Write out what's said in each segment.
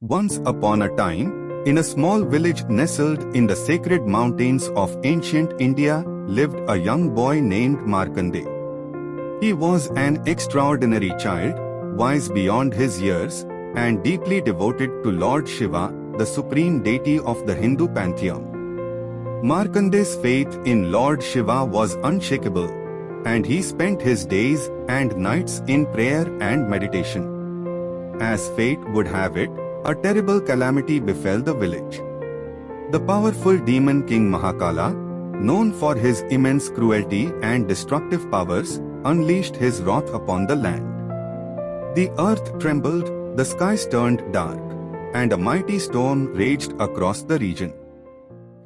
Once upon a time, in a small village nestled in the sacred mountains of ancient India, lived a young boy named Markandeya. He was an extraordinary child, wise beyond his years, and deeply devoted to Lord Shiva, the supreme deity of the Hindu pantheon. Markandeya's faith in Lord Shiva was unshakable, and he spent his days and nights in prayer and meditation. As fate would have it, a terrible calamity befell the village. The powerful demon king Mahakala, known for his immense cruelty and destructive powers, unleashed his wrath upon the land. The earth trembled, the skies turned dark, and a mighty storm raged across the region.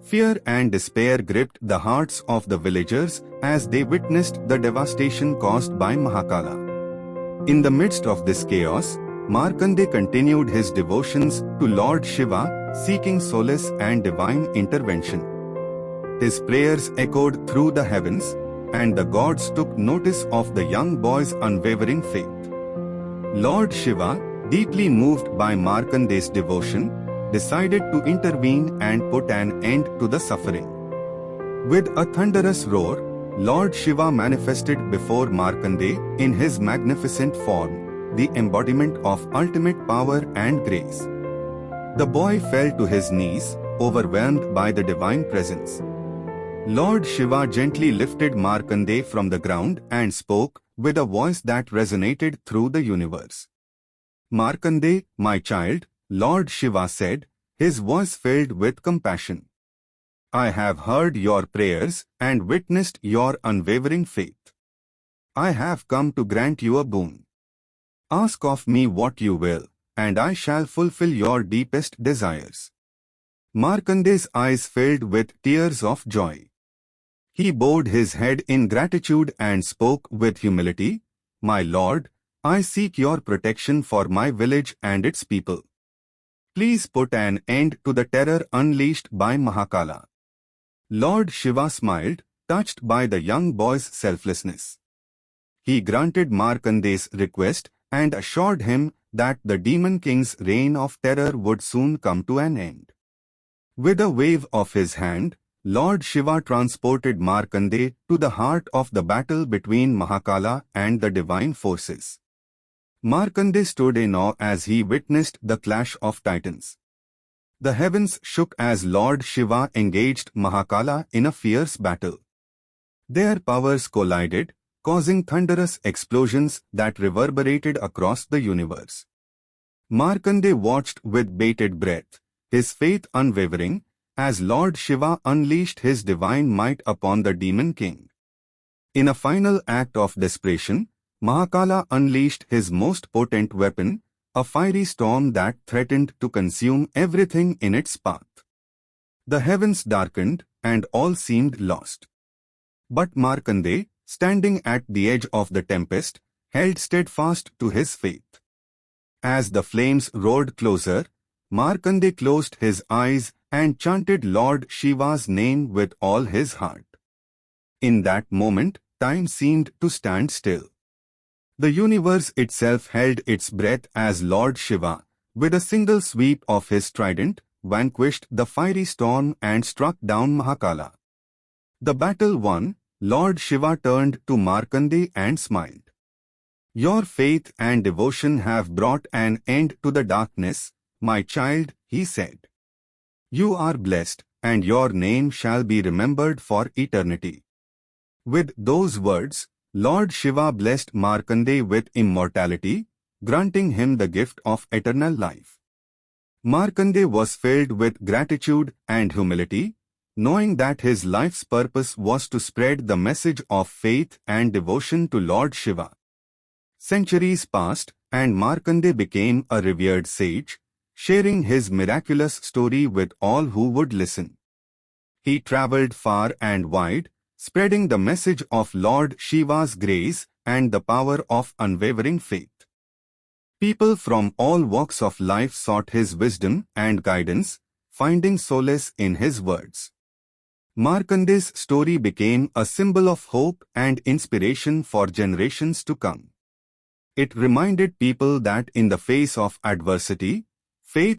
Fear and despair gripped the hearts of the villagers as they witnessed the devastation caused by Mahakala. In the midst of this chaos, Markandeya continued his devotions to Lord Shiva, seeking solace and divine intervention. His prayers echoed through the heavens, and the gods took notice of the young boy's unwavering faith. Lord Shiva, deeply moved by Markandeya's devotion, decided to intervene and put an end to the suffering. With a thunderous roar, Lord Shiva manifested before Markandeya in his magnificent form, the embodiment of ultimate power and grace. The boy fell to his knees, overwhelmed by the divine presence. Lord Shiva gently lifted Markandeya from the ground and spoke with a voice that resonated through the universe. "Markandeya, my child," Lord Shiva said, his voice filled with compassion. "I have heard your prayers and witnessed your unwavering faith. I have come to grant you a boon. Ask of me what you will, and I shall fulfill your deepest desires." Markandeya's eyes filled with tears of joy. He bowed his head in gratitude and spoke with humility, "My Lord, I seek your protection for my village and its people. Please put an end to the terror unleashed by Mahakala." Lord Shiva smiled, touched by the young boy's selflessness. He granted Markandeya's request and assured him that the demon king's reign of terror would soon come to an end. With a wave of his hand, Lord Shiva transported Markandeya to the heart of the battle between Mahakala and the divine forces. Markandeya stood in awe as he witnessed the clash of titans. The heavens shook as Lord Shiva engaged Mahakala in a fierce battle. Their powers collided, causing thunderous explosions that reverberated across the universe. Markandeya watched with bated breath, his faith unwavering, as Lord Shiva unleashed his divine might upon the demon king. In a final act of desperation, Mahakala unleashed his most potent weapon, a fiery storm that threatened to consume everything in its path. The heavens darkened, and all seemed lost. But Markandeya, standing at the edge of the tempest, held steadfast to his faith. As the flames roared closer, Markandeya closed his eyes and chanted Lord Shiva's name with all his heart. In that moment, time seemed to stand still. The universe itself held its breath as Lord Shiva, with a single sweep of his trident, vanquished the fiery storm and struck down Mahakala. The battle won, Lord Shiva turned to Markandeya and smiled. "Your faith and devotion have brought an end to the darkness, my child," he said. "You are blessed, and your name shall be remembered for eternity." With those words, Lord Shiva blessed Markandeya with immortality, granting him the gift of eternal life. Markandeya was filled with gratitude and humility, knowing that his life's purpose was to spread the message of faith and devotion to Lord Shiva. Centuries passed, and Markandeya became a revered sage, sharing his miraculous story with all who would listen. He traveled far and wide, spreading the message of Lord Shiva's grace and the power of unwavering faith. People from all walks of life sought his wisdom and guidance, finding solace in his words. Markandeya's story became a symbol of hope and inspiration for generations to come. It reminded people that in the face of adversity, faith